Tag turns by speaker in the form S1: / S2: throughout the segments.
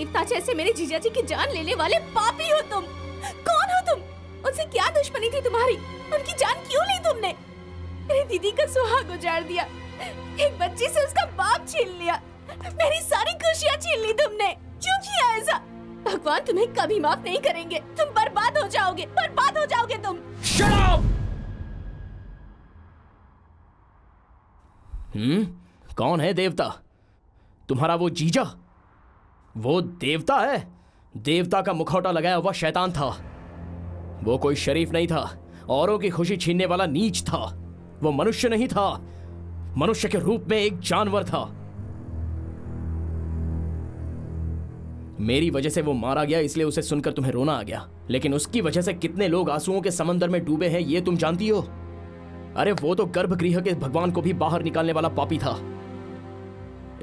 S1: देवता जैसे मेरे जीजा जी की जान लेने वाले पापी हो तुम। कौन हो तुम? उनसे क्या दुश्मनी थी तुम्हारी? उनकी जान क्यों ली तुमने? मेरी दीदी का सुहाग उजाड़ दिया, एक बच्चे से उसका बाप छीन लिया, मेरी सारी खुशियाँ छीन ली तुमने। क्यों किया ऐसा? भगवान तुम्हें कभी माफ नहीं करेंगे। तुम बर्बाद हो जाओगे, बर्बाद हो जाओगे तुम।
S2: Shut up! कौन है देवता? तुम्हारा वो जीजा? वो देवता है? देवता का मुखौटा लगाया हुआ शैतान था। वो कोई शरीफ नहीं था, औरों की खुशी छीनने वाला नीच था। वो मनुष्य नहीं था, मनुष्य के रूप में एक जानवर था। मेरी वजह से वो मारा गया, इसलिए उसे सुनकर तुम्हें रोना आ गया। लेकिन उसकी वजह से कितने लोग आंसुओं के समंदर में डूबे हैं ये तुम जानती हो? अरे वो तो गर्भगृह के भगवान को भी बाहर निकालने वाला पापी था।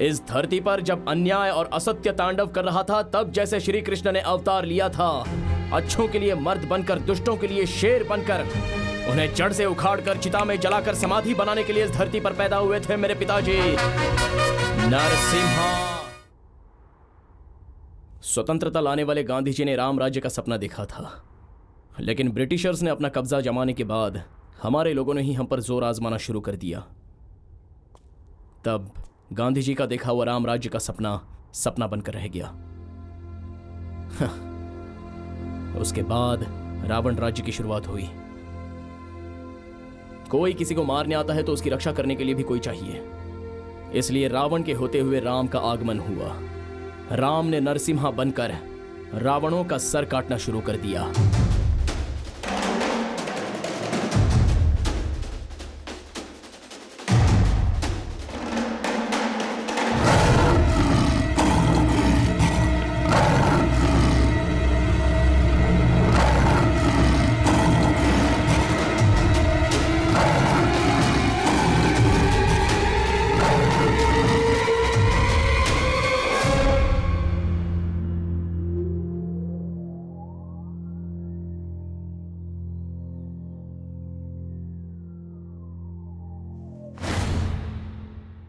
S2: इस धरती पर जब अन्याय और असत्य तांडव कर रहा था, तब जैसे श्री कृष्ण ने अवतार लिया था, अच्छों के लिए मर्द बनकर, दुष्टों के लिए शेर बनकर, उन्हें जड़ से उखाड़कर चिता में जलाकर समाधि बनाने के लिए इस धरती पर पैदा हुए थे मेरे पिताजी नरसिम्हा। स्वतंत्रता लाने वाले गांधी जी ने राम राज्य का सपना देखा था, लेकिन ब्रिटिशर्स ने अपना कब्जा जमाने के बाद हमारे लोगों ने ही हम पर जोर आजमाना शुरू कर दिया। तब गांधी जी का देखा हुआ राम राज्य का सपना सपना बनकर रह गया। उसके बाद रावण राज्य की शुरुआत हुई। कोई किसी को मारने आता है तो उसकी रक्षा करने के लिए भी कोई चाहिए, इसलिए रावण के होते हुए राम का आगमन हुआ। राम ने नरसिम्हा बनकर रावणों का सर काटना शुरू कर दिया।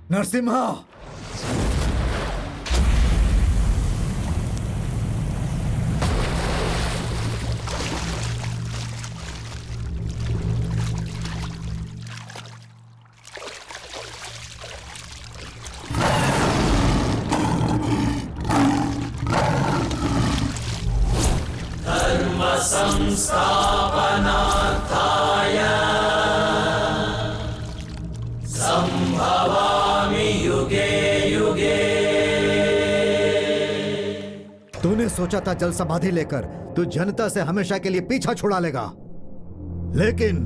S3: नरसिम्हा,
S4: धर्म संस्थापनार्थाय संभवामि युगे युगे।
S3: तूने सोचा था जल समाधि लेकर तू जनता से हमेशा के लिए पीछा छुड़ा लेगा, लेकिन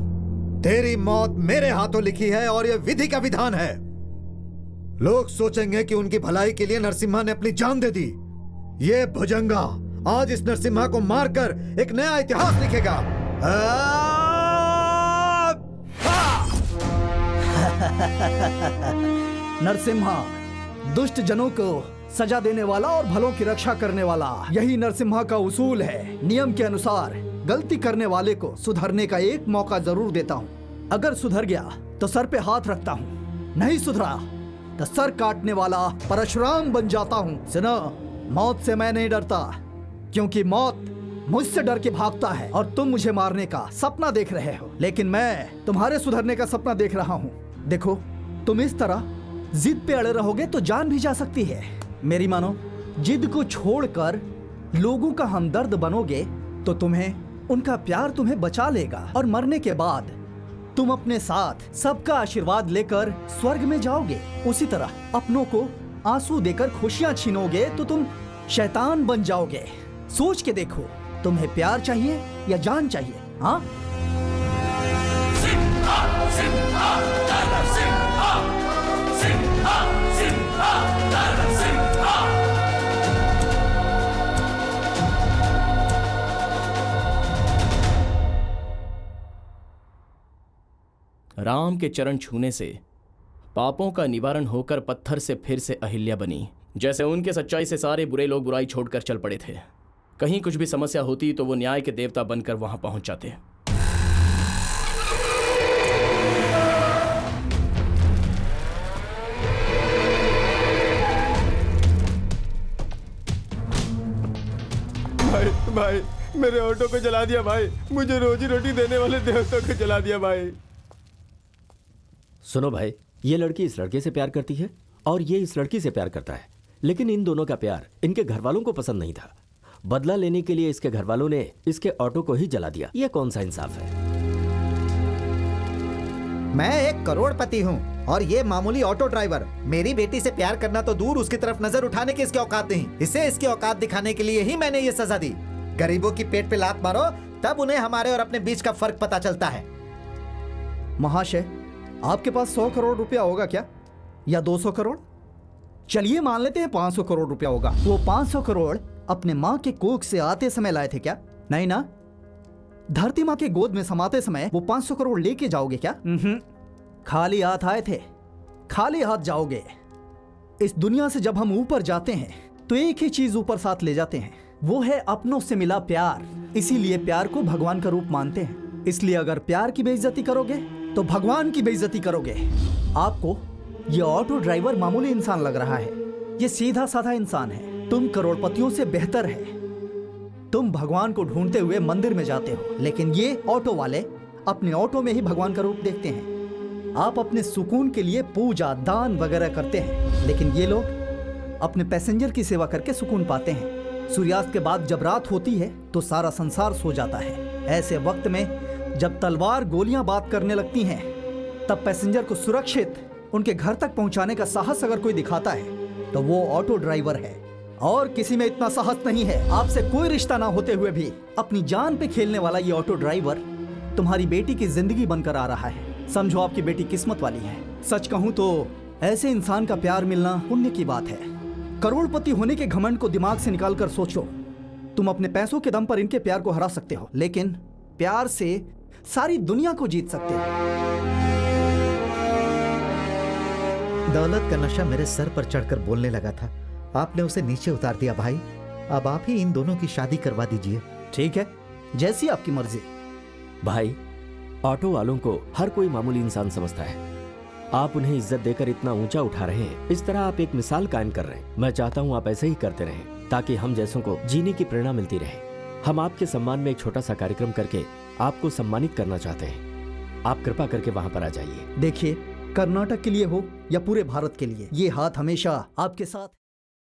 S3: तेरी मौत मेरे हाथों लिखी है और यह विधि का विधान है। लोग सोचेंगे कि उनकी भलाई के लिए नरसिम्हा ने अपनी जान दे दी। ये भुजंगा आज इस नरसिम्हा को मारकर एक नया इतिहास लिखेगा।
S5: नरसिम्हा दुष्ट जनों को सजा देने वाला और भलों की रक्षा करने वाला, यही नरसिम्हा का उसूल है। नियम के अनुसार गलती करने वाले को सुधरने का एक मौका जरूर देता हूँ। अगर सुधर गया तो सर पे हाथ रखता हूँ, नहीं सुधरा तो सर काटने वाला परशुराम बन जाता हूँ। सुनो, मौत से मैं नहीं डरता, क्योंकि मौत मुझसे डर के भागता है और तुम मुझे मारने का सपना देख रहे हो, लेकिन मैं तुम्हारे सुधरने का सपना देख रहा हूँ। देखो, तुम इस तरह जिद पे अड़े रहोगे तो जान भी जा सकती है। मेरी मानो, जिद को छोड़कर लोगों का हमदर्द बनोगे तो तुम्हें उनका प्यार तुम्हें बचा लेगा और मरने के बाद तुम अपने साथ सबका आशीर्वाद लेकर स्वर्ग में जाओगे। उसी तरह अपनों को आंसू देकर खुशियां छीनोगे तो तुम शैतान बन जाओगे। सोच के देखो, तुम्हें प्यार चाहिए या जान चाहिए? हाँ,
S2: राम के चरण छूने से पापों का निवारण होकर पत्थर से फिर से अहिल्या बनी। जैसे उनके सच्चाई से सारे बुरे लोग बुराई छोड़कर चल पड़े थे। कहीं कुछ भी समस्या होती तो वो न्याय के देवता बनकर वहां पहुंच जाते।
S6: भाई मेरे ऑटो को जला दिया भाई, मुझे रोजी रोटी देने वाले देवता को जला दिया भाई।
S7: सुनो भाई, ये लड़की इस लड़के से प्यार करती है और ये इस लड़की से प्यार करता है, लेकिन इन दोनों का प्यार इनके घर वालों को पसंद नहीं था। बदला लेने के लिए इसके घर वालों ने इसके ऑटो को ही जला दिया। ये कौन सा इंसाफ है?
S3: मैं एक करोड़पति हूँ और ये मामूली ऑटो ड्राइवर। मेरी बेटी से प्यार करना तो दूर, उसकी तरफ नजर उठाने की इसकी औकात नहीं। इसे इसकी औकात दिखाने के लिए ही मैंने ये सजा दी। गरीबों की पेट पे लात मारो, तब उन्हें हमारे और अपने बीच का फर्क पता चलता है।
S5: महाशय, आपके पास 100 करोड़ रुपया होगा क्या, या 200 करोड़? चलिए मान लेते हैं 500 करोड़ रुपया होगा। वो 500 करोड़ अपने माँ के कोख से आते समय लाए थे क्या? नहीं ना। धरती माँ के गोद में समाते समय वो 500 करोड़ लेके जाओगे क्या? खाली हाथ आए थे, खाली हाथ जाओगे। इस दुनिया से जब हम ऊपर जाते हैं तो एक ही चीज ऊपर साथ ले जाते हैं, वो है अपनों से मिला प्यार। इसीलिए प्यार को भगवान का रूप मानते हैं। इसलिए अगर प्यार की बेइज्जती करोगे तो भगवान की बेइज्जती करोगे। आपको ये ऑटो ड्राइवर मामूली इंसान लग रहा है, ये सीधा साधा इंसान है। तुम करोड़पतियों से बेहतर है। तुम भगवान को ढूंढते हुए मंदिर में जाते हो, लेकिन ये ऑटो वाले अपने ऑटो में ही भगवान का रूप देखते हैं। आप अपने सुकून के लिए पूजा दान वगैरह करते हैं, लेकिन ये लोग अपने पैसेंजर की सेवा करके सुकून पाते हैं। सूर्यास्त के बाद जब रात होती है तो सारा संसार सो जाता है। ऐसे वक्त में जब तलवार गोलियां बात करने लगती हैं, तब पैसेंजर को सुरक्षित उनके घर तक पहुंचाने का साहस अगर कोई दिखाता है तो वो ऑटो ड्राइवर है। और किसी में इतना साहस नहीं है। आपसे कोई रिश्ता ना होते हुए भी अपनी जान पे खेलने वाला ये ऑटो ड्राइवर तुम्हारी बेटी की जिंदगी बनकर आ रहा है। समझो आपकी बेटी किस्मत वाली है। सच कहूं तो ऐसे इंसान का प्यार मिलना पुण्य की बात है। करोड़पति होने के घमंड को दिमाग से निकाल कर सोचो। तुम अपने पैसों के दम पर इनके प्यार को हरा सकते हो, लेकिन प्यार से सारी दुनिया को जीत सकते हो।
S3: दौलत का नशा मेरे सर पर चढ़कर बोलने लगा था। आपने उसे नीचे उतार दिया भाई। अब आप ही इन दोनों की शादी करवा दीजिए।
S5: ठीक है, जैसी आपकी मर्जी।
S7: भाई, ऑटो वालों को हर कोई मामूली इंसान समझता है। आप उन्हें इज्जत देकर इतना ऊंचा उठा रहे हैं। इस तरह आप एक मिसाल कायम कर रहे हैं। मैं चाहता हूं आप ऐसे ही करते रहें, ताकि हम जैसों को जीने की प्रेरणा मिलती रहे। हम आपके सम्मान में एक छोटा सा कार्यक्रम करके आपको सम्मानित करना चाहते हैं। आप कृपा करके वहां पर आ जाइए।
S5: देखिए, कर्नाटक के लिए हो या पूरे भारत के लिए, ये हाथ हमेशा आपके साथ